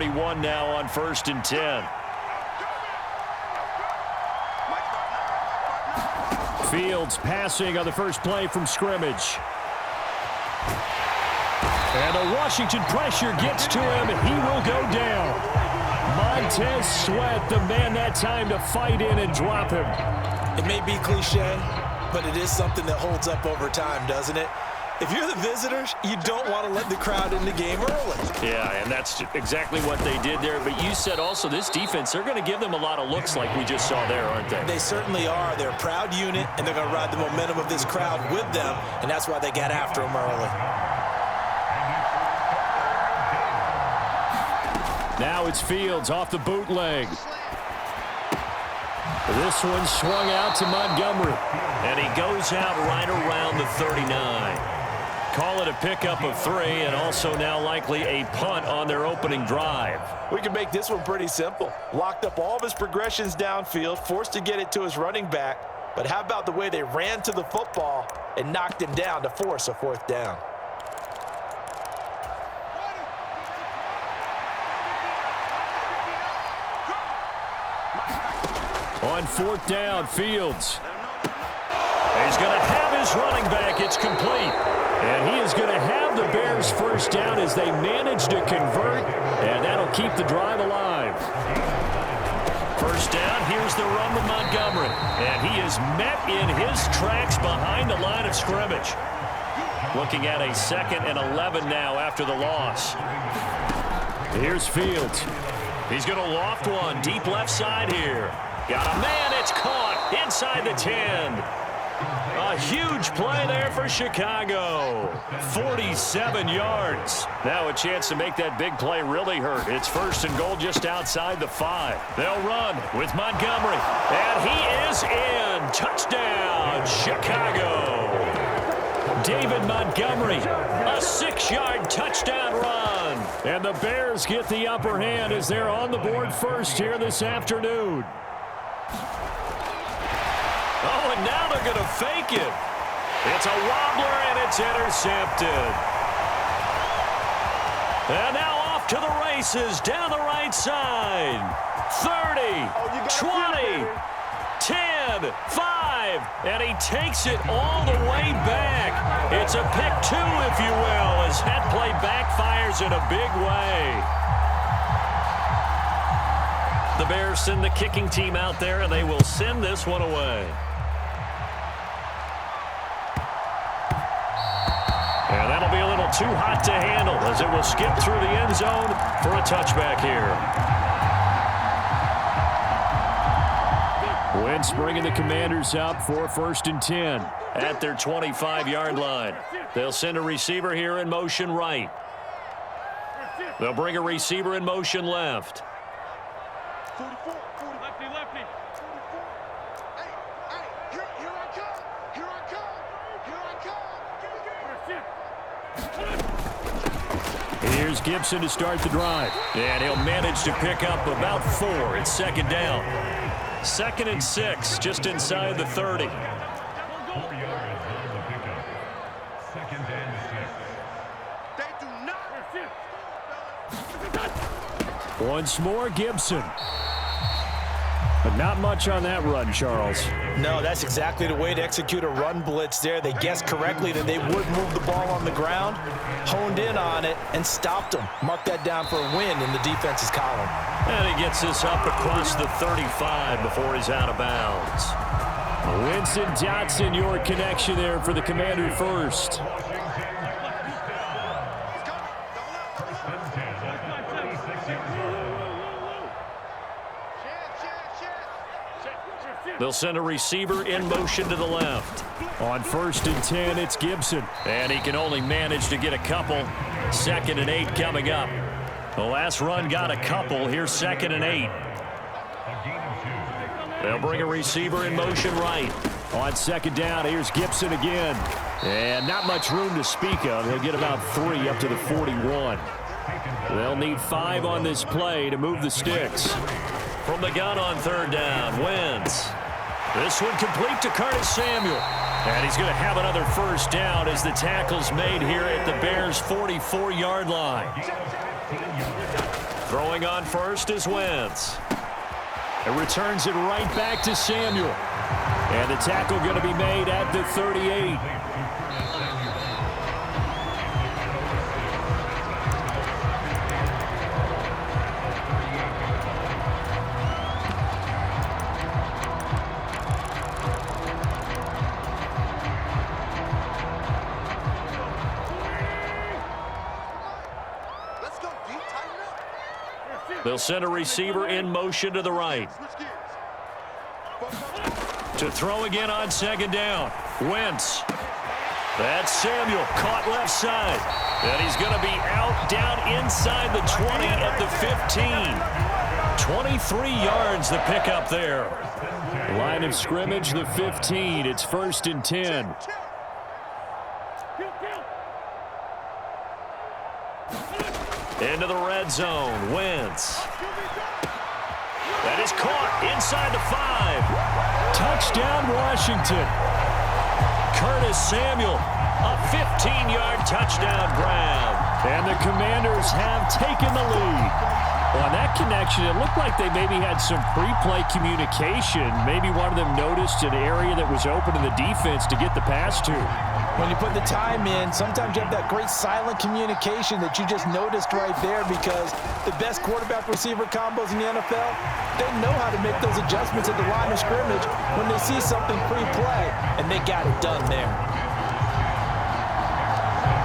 41 now on 1st and 10. Fields passing on the first play from scrimmage. And the Washington pressure gets to him. He will go down. Montez Sweat, the man that time to fight in and drop him. It may be cliche, but it is something that holds up over time, doesn't it? If you're the visitors, you don't want to let the crowd in the game early. Yeah, and that's exactly what they did there. But you said also this defense, they're going to give them a lot of looks like we just saw there, aren't they? They certainly are. They're a proud unit, and they're going to ride the momentum of this crowd with them, and that's why they got after them early. Now it's Fields off the bootleg. This one swung out to Montgomery. And he goes out right around the 39. Call it a pickup of 3, and also now likely a punt on their opening drive. We can make this one pretty simple. Locked up all of his progressions downfield, forced to get it to his running back. But how about the way they ran to the football and knocked him down to force a 4th down? On 4th down, Fields. He's going to have his running back. It's complete. And he is going to have the Bears' 1st down as they manage to convert. And that'll keep the drive alive. 1st down, here's the run with Montgomery. And he is met in his tracks behind the line of scrimmage. Looking at a 2nd and 11 now after the loss. Here's Fields. He's going to loft one deep left side here. Got a man, it's caught inside the 10. A huge play there for Chicago. 47 yards. Now a chance to make that big play really hurt. It's 1st and goal just outside the 5. They'll run with Montgomery. And he is in. Touchdown, Chicago. David Montgomery, a 6-yard touchdown run. And the Bears get the upper hand as they're on the board first here this afternoon. Oh, and now they're going to fake it. It's a wobbler, and it's intercepted. And now off to the races down the right side. 30, 20, 10, 5, and he takes it all the way back. It's a pick 2, if you will, as that play backfires in a big way. The Bears send the kicking team out there, and they will send this one away. And that'll be a little too hot to handle as it will skip through the end zone for a touchback here. Wentz bringing the Commanders up for 1st and 10 at their 25-yard line. They'll send a receiver here in motion right. They'll bring a receiver in motion left. Here's Gibson to start the drive. And he'll manage to pick up about 4. It's 2nd down. 2nd and 6, just inside the 30. Once more, Gibson. But not much on that run, Charles. No, that's exactly the way to execute a run blitz there. They guessed correctly that they would move the ball on the ground, honed in on it, and stopped them. Mark that down for a win in the defense's column. And he gets this up across the 35 before he's out of bounds. Winston Dotson, your connection there for the Commander first. They'll send a receiver in motion to the left. On 1st and 10, it's Gibson. And he can only manage to get a couple. 2nd and 8 coming up. The last run got a couple. Here's 2nd and 8. They'll bring a receiver in motion right. On 2nd down, here's Gibson again. And not much room to speak of. He'll get about 3 up to the 41. They'll need 5 on this play to move the sticks. From the gun on 3rd down, Wentz. This one complete to Curtis Samuel. And he's going to have another 1st down as the tackle's made here at the Bears' 44-yard line. Throwing on first is Wentz. It returns it right back to Samuel. And the tackle going to be made at the 38. They'll send a receiver in motion to the right. To throw again on second down. Wentz. That's Samuel, caught left side. And he's going to be out down inside the 20 at the 15. 23 yards the pickup there. Line of scrimmage, the 15. It's 1st and 10. Into the red zone. Wentz. That is caught inside the 5. Touchdown, Washington. Curtis Samuel, a 15-yard touchdown grab. And the Commanders have taken the lead. Well, on that connection, it looked like they maybe had some pre-play communication. Maybe one of them noticed an area that was open in the defense to get the pass to. When you put the time in, sometimes you have that great silent communication that you just noticed right there, because the best quarterback-receiver combos in the NFL, they know how to make those adjustments at the line of scrimmage when they see something pre-play, and they got it done there.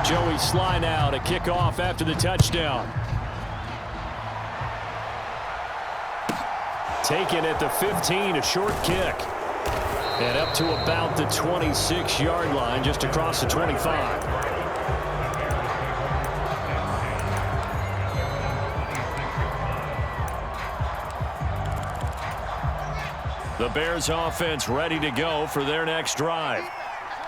Joey Sly now to kick off after the touchdown. Taken at the 15, a short kick. And up to about the 26-yard line, just across the 25. The Bears offense ready to go for their next drive.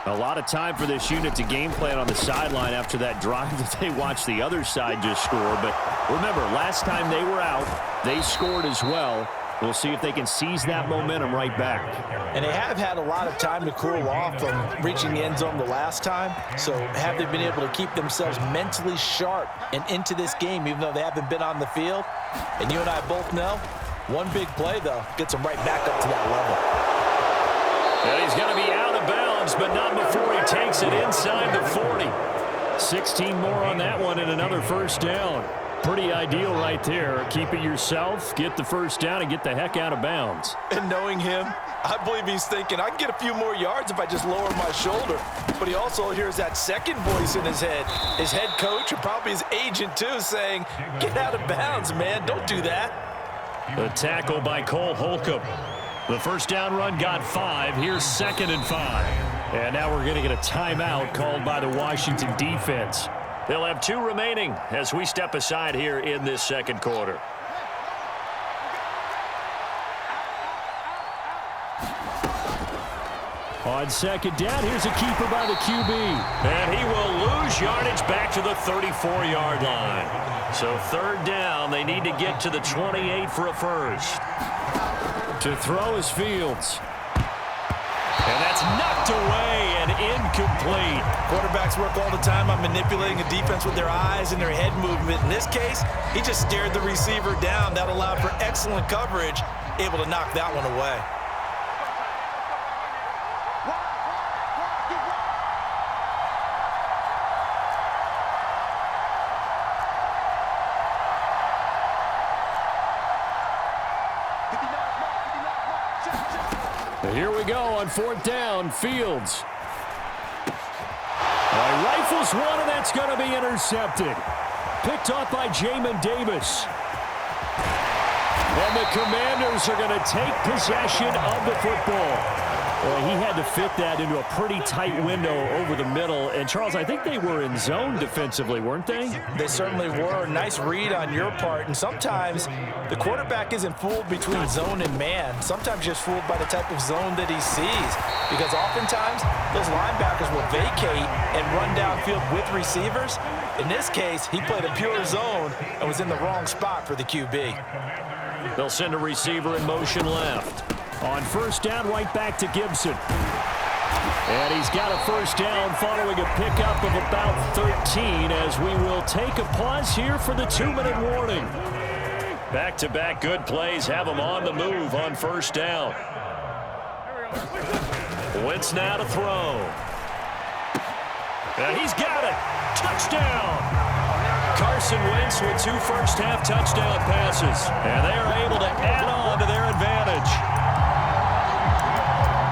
A lot of time for this unit to game plan on the sideline after that drive that they watched the other side just score. But remember, last time they were out, they scored as well. We'll see if they can seize that momentum right back. And they have had a lot of time to cool off from reaching the end zone the last time. So have they been able to keep themselves mentally sharp and into this game, even though they haven't been on the field? And you and I both know, one big play, though, gets them right back up to that level. And he's going to be out of bounds, but not before he takes it inside the 40. 16 more on that one and another first down. Pretty ideal right there. Keep it yourself, get the first down, and get the heck out of bounds. And knowing him, I believe he's thinking, I can get a few more yards if I just lower my shoulder. But he also hears that second voice in his head. His head coach, and probably his agent too, saying, get out of bounds, man. Don't do that. The tackle by Cole Holcomb. The first down run got 5. Here's 2nd and 5. And now we're going to get a timeout called by the Washington defense. They'll have 2 remaining as we step aside here in this second quarter. On second down, here's a keeper by the QB. And he will lose yardage back to the 34-yard line. So 3rd down, they need to get to the 28 for a first. To throw is Fields. And that's knocked away and incomplete. Quarterbacks work all the time on manipulating a defense with their eyes and their head movement. In this case, he just stared the receiver down. That allowed for excellent coverage, able to knock that one away. Here we go on 4th down. Fields. Rifles one, and that's going to be intercepted. Picked off by Jamin Davis. And the Commanders are going to take possession of the football. Well, he had to fit that into a pretty tight window over the middle. And, Charles, I think they were in zone defensively, weren't they? They certainly were. Nice read on your part. And sometimes the quarterback isn't fooled between zone and man. Sometimes just fooled by the type of zone that he sees. Because oftentimes, those linebackers will vacate and run downfield with receivers. In this case, he played a pure zone and was in the wrong spot for the QB. They'll send a receiver in motion left. On 1st down, right back to Gibson. And he's got a first down following a pickup of about 13 as we will take a pause here for the 2-minute warning. Back-to-back good plays have them on the move on first down. Wentz now to throw. And he's got it. Touchdown. Carson Wentz with 2 first-half touchdown passes. And they are able to add on to their advantage.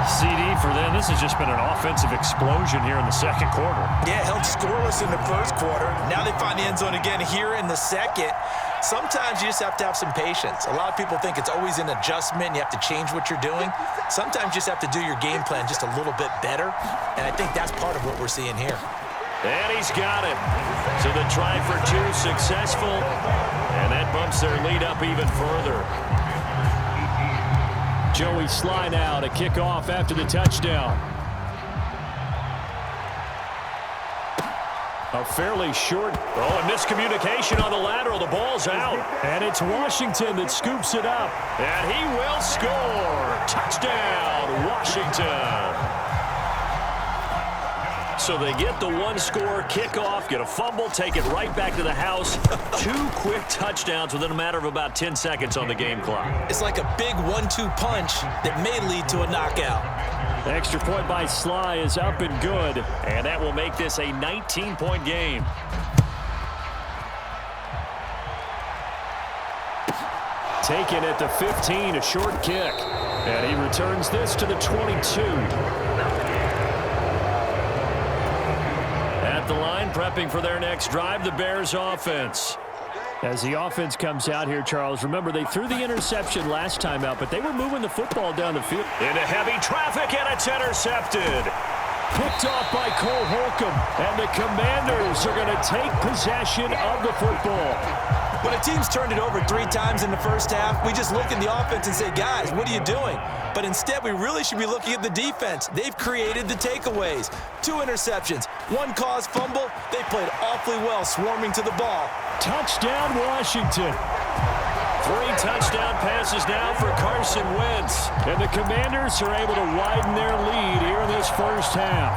CD for them, this has just been an offensive explosion here in the second quarter. Yeah, held scoreless in the first quarter. Now they find the end zone again here in the second. Sometimes you just have to have some patience. A lot of people think it's always an adjustment. You have to change what you're doing. Sometimes you just have to do your game plan just a little bit better. And I think that's part of what we're seeing here. And he's got it. So the try for 2 successful. And that bumps their lead up even further. Joey Sly now to kick off after the touchdown. A fairly short. Oh, and miscommunication on the lateral. The ball's out. And it's Washington that scoops it up. And he will score. Touchdown, Washington. So they get the 1-score kickoff, get a fumble, take it right back to the house. 2 quick touchdowns within a matter of about 10 seconds on the game clock. It's like a big 1-2 punch that may lead to a knockout. The extra point by Sly is up and good, and that will make this a 19-point game. Taken at the 15, a short kick. And he returns this to the 22. At the line, prepping for their next drive, the Bears offense. As the offense comes out here, Charles, remember they threw the interception last time out, but they were moving the football down the field. Into heavy traffic, and it's intercepted. Picked off by Cole Holcomb, and the Commanders are going to take possession of the football. When a team's turned it over 3 times in the first half, we just look at the offense and say, guys, what are you doing? But instead, we really should be looking at the defense. They've created the takeaways. 2 interceptions, 1 caused fumble. They played awfully well swarming to the ball. Touchdown, Washington. 3 touchdown passes now for Carson Wentz. And the Commanders are able to widen their lead here in this first half.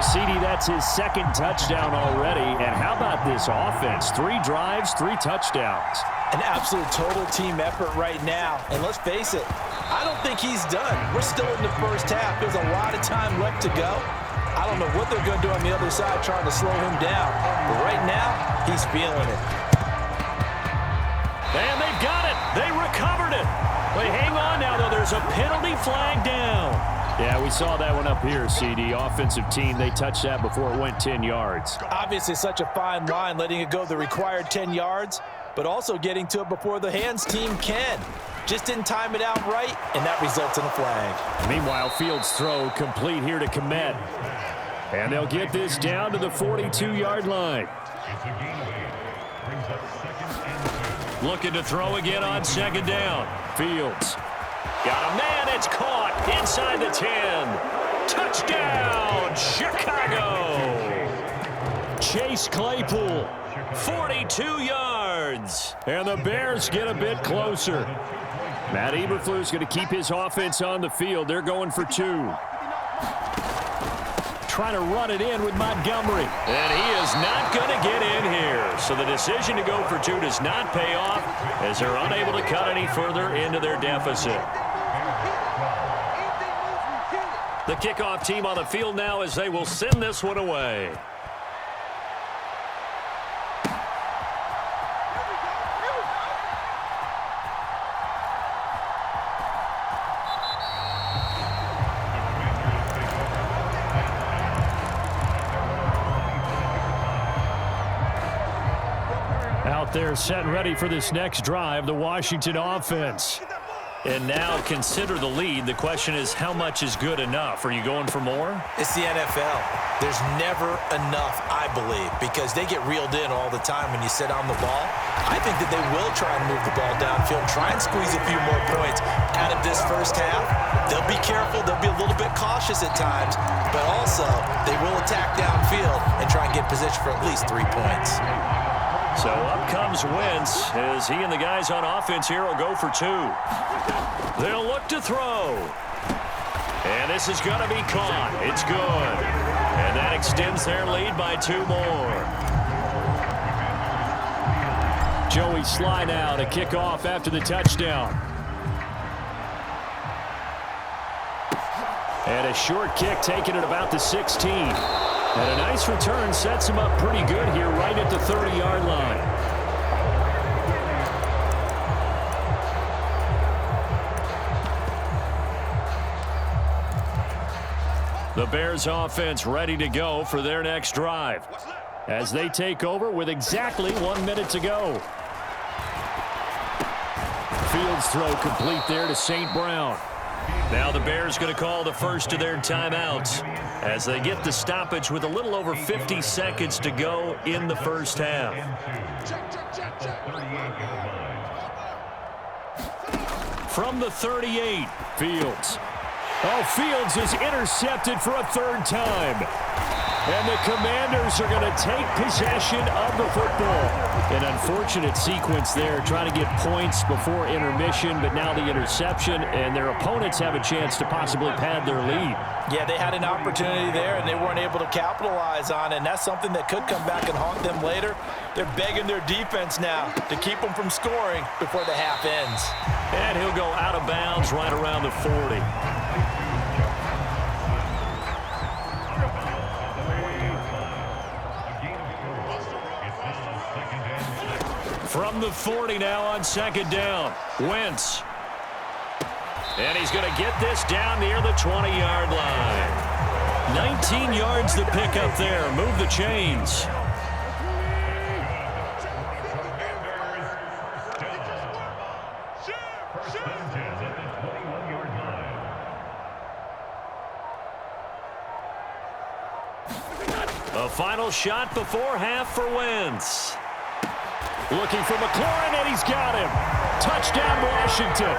CD, that's his 2nd touchdown already. And how about this offense? 3 drives, 3 touchdowns. An absolute total team effort right now. And let's face it, I don't think he's done. We're still in the first half. There's a lot of time left to go. I don't know what they're going to do on the other side trying to slow him down. But right now, he's feeling it. And they've got it. They recovered it. Wait, hang on now, though. There's a penalty flag down. Yeah, we saw that one up here, CD. Offensive team, they touched that before it went 10 yards. Obviously, such a fine line, letting it go the required 10 yards, but also getting to it before the hands team can. Just didn't time it out right, and that results in a flag. Meanwhile, Fields' throw complete here to Kmet. And they'll get this down to the 42-yard line. Looking to throw again on 2nd down. Fields. Got a man, it's caught inside the 10. Touchdown, Chicago. Chase Claypool, 42 yards. And the Bears get a bit closer. Matt Eberflus going to keep his offense on the field. They're going for 2. Trying to run it in with Montgomery. And he is not going to get in here. So the decision to go for 2 does not pay off as they're unable to cut any further into their deficit. The kickoff team on the field now as they will send this one away. Out there set and ready for this next drive, the Washington offense. And now consider the lead. The question is, how much is good enough? Are you going for more? It's the NFL. There's never enough, I believe, because they get reeled in all the time when you sit on the ball. I think that they will try and move the ball downfield, try and squeeze a few more points out of this first half. They'll be careful. They'll be a little bit cautious at times, but also they will attack downfield and try and get position for at least 3 points. So up comes Wentz as he and the guys on offense here will go for 2. They'll look to throw. And this is going to be caught. It's good. And that extends their lead by 2 more. Joey Sly now to kick off after the touchdown. And a short kick taken at about the 16. And a nice return sets him up pretty good here right at the 30-yard line. The Bears offense ready to go for their next drive as they take over with exactly 1 minute to go. Fields throw complete there to St. Brown. Now the Bears going to call the first of their timeouts as they get the stoppage with a little over 50 seconds to go in the first half. From the 38, Fields. Oh, Fields is intercepted for a third time. And the Commanders are going to take possession of the football. An unfortunate sequence there, trying to get points before intermission, but now the interception, and their opponents have a chance to possibly pad their lead. Yeah, they had an opportunity there, and they weren't able to capitalize on it, and that's something that could come back and haunt them later. They're begging their defense now to keep them from scoring before the half ends. And he'll go out of bounds right around the 40. From the 40 now on second down, Wentz. And he's going to get this down near the 20-yard line. 19 yards to pick up there. Move the chains. A final shot before half for Wentz. Looking for McLaurin, and he's got him. Touchdown, Washington. A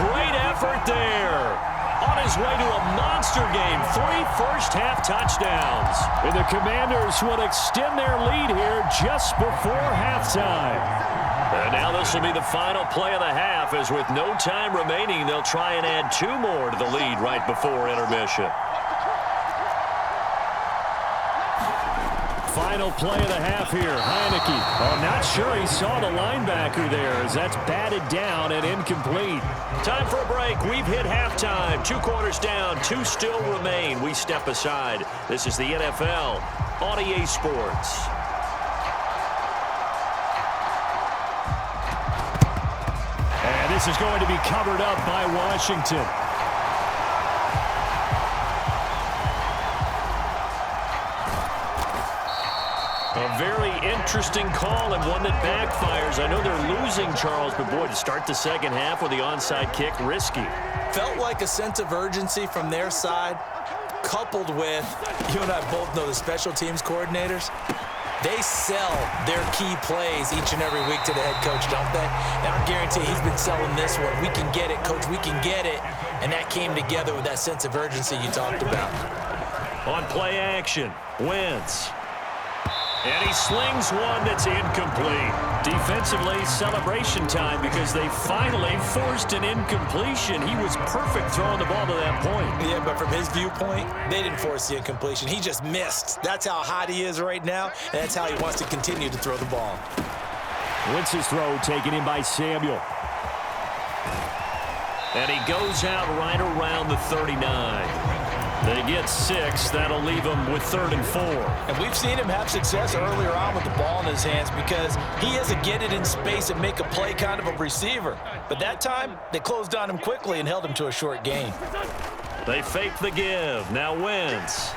great effort there. On his way to a monster game. 3 first-half touchdowns. And the Commanders will extend their lead here just before halftime. And now this will be the final play of the half, as with no time remaining, they'll try and add 2 more to the lead right before intermission. Final play of the half here. Heineke. Oh, not sure he saw the linebacker there, as that's batted down and incomplete. Time for a break. We've hit halftime. 2 quarters down. 2 still remain. We step aside. This is the NFL on EA Sports. And this is going to be covered up by Washington. A very interesting call, and one that backfires. I know they're losing, Charles, but boy, to start the second half with the onside kick, risky. Felt like a sense of urgency from their side, coupled with, you and I both know the special teams coordinators, they sell their key plays each and every week to the head coach, don't they? And I guarantee he's been selling this one. We can get it, coach, we can get it. And that came together with that sense of urgency you talked about. On play action, Wentz. And he slings one that's incomplete. Defensively, celebration time because they finally forced an incompletion. He was perfect throwing the ball to that point. Yeah, but from his viewpoint, they didn't force the incompletion. He just missed. That's how hot he is right now, and that's how he wants to continue to throw the ball. Wentz's throw taken in by Samuel. And he goes out right around the 39. They get 6. That'll leave him with 3rd and 4. And we've seen him have success earlier on with the ball in his hands because he is a get it in space and make a play kind of a receiver. But that time, they closed on him quickly and held him to a short gain. They fake the give. Now Wentz.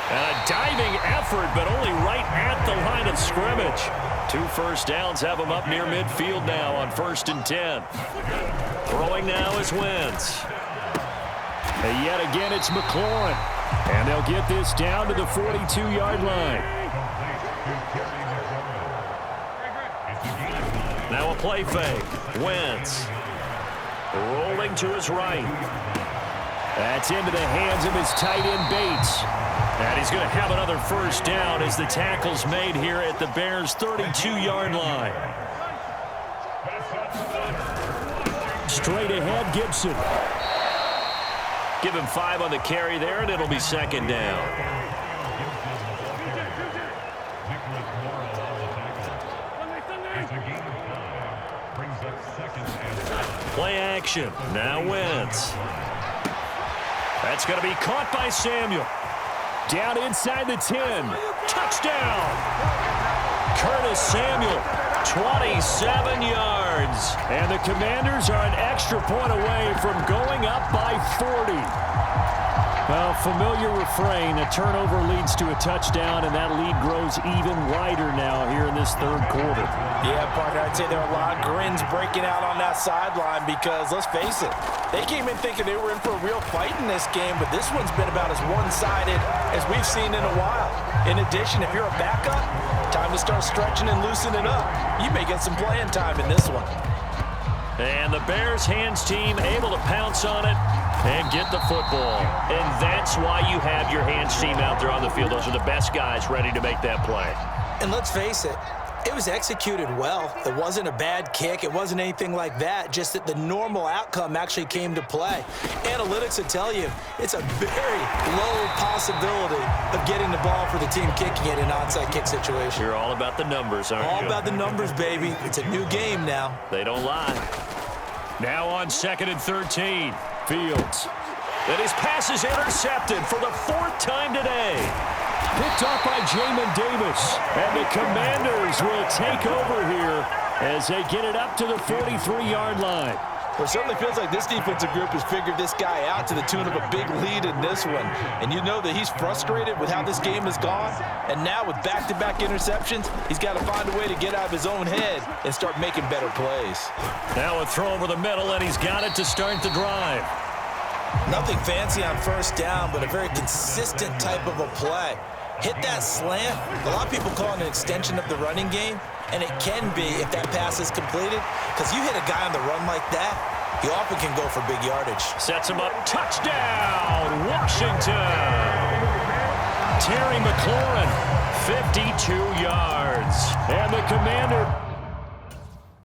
And a diving effort, but only right at the line of scrimmage. 2 first downs have him up near midfield now on 1st and 10. Throwing now is Wentz. And yet again, it's McLaurin. And they'll get this down to the 42-yard line. Now a play fake. Wentz. Rolling to his right. That's into the hands of his tight end, Bates. And he's going to have another first down as the tackle's made here at the Bears' 32-yard line. Straight ahead, Gibson. Give him 5 on the carry there, and it'll be 2nd down. Play action. Now Wentz. That's going to be caught by Samuel. Down inside the 10. Touchdown. Curtis Samuel, 27 yards. And the Commanders are an extra point away from going up by 40. Well, familiar refrain. A turnover leads to a touchdown, and that lead grows even wider now here in this third quarter. Yeah, partner, I'd say there are a lot of grins breaking out on that sideline because, let's face it, they came in thinking they were in for a real fight in this game, but this one's been about as one-sided as we've seen in a while. In addition, if you're a backup, time to start stretching and loosening up. You may get some playing time in this one. And the Bears hands team able to pounce on it and get the football. And that's why you have your hands team out there on the field. Those are the best guys ready to make that play. And let's face it, it was executed well. It wasn't a bad kick. It wasn't anything like that, just that the normal outcome actually came to play. Analytics will tell you it's a very low possibility of getting the ball for the team kicking it in an onside kick situation. You're all about the numbers, aren't you? All about the numbers, baby. It's a new game now. They don't lie. Now on 2nd and 13, Fields. And his pass is intercepted for the 4th time today. Picked off by Jamin Davis. And the Commanders will take over here as they get it up to the 43-yard line. Well, it certainly feels like this defensive group has figured this guy out to the tune of a big lead in this one. And you know that he's frustrated with how this game has gone. And now with back-to-back interceptions, he's got to find a way to get out of his own head and start making better plays. Now a throw over the middle, and he's got it to start the drive. Nothing fancy on first down, but a very consistent type of a play. Hit that slant. A lot of people call it an extension of the running game, and it can be if that pass is completed, because you hit a guy on the run like that, he often can go for big yardage. Sets him up. Touchdown, Washington. Terry McLaurin, 52 yards. And the Commander